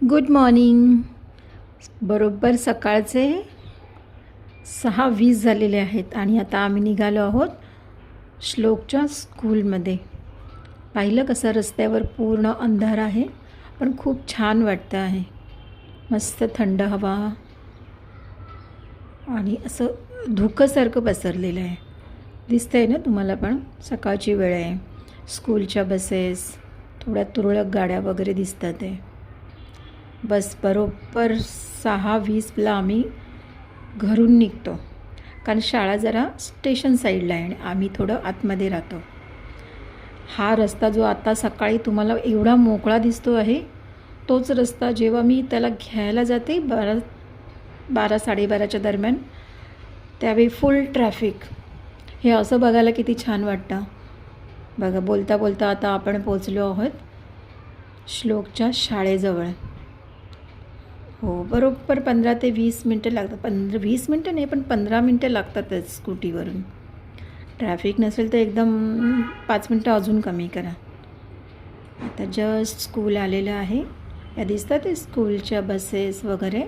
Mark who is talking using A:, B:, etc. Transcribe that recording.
A: Good morning. बरोबर सकाळचे 6:20 झालेले आहेत आणि आता आम्ही निघालो आहोत श्लोकच्या स्कूलमध्ये. पाहिलं कसं रस्त्यावर पूर्ण अंधार आहे, पण खूप छान वाटतं आहे. मस्त थंड हवा आणि असं धुकंसारखं पसरलेलं आहे. दिसतं आहे ना तुम्हाला, पण सकाळची वेळ आहे. स्कूलच्या बसेस, थोड्या तुरळक गाड्या वगैरे दिसतात आहे. बस बरोबर 6:20ला आम्ही घरून निघतो, कारण शाळा जरा स्टेशन साईडला आहे आणि आम्ही थोडं आतमध्ये राहतो. हा रस्ता जो आता सकाळी तुम्हाला एवढा मोकळा दिसतो आहे, तोच रस्ता जेव्हा मी त्याला घ्यायला जाते 12-12:30च्या दरम्यान, त्यावेळी फुल ट्रॅफिक. हे असं बघायला किती छान वाटतं. बघा, बोलता बोलता आता आपण पोचलो आहोत श्लोकच्या शाळेजवळ. हो, बरोबर 15 ते 20 मिनटं लागतात. 20 मिनटं नाही, पण 15 मिनटं लागतातच स्कूटीवरून. ट्रॅफिक नसेल तर एकदम 5 मिनटं अजून कमी करा. आता जस्ट स्कूल आलेलं आहे. या दिसतात ते स्कूलच्या बसेस वगैरे.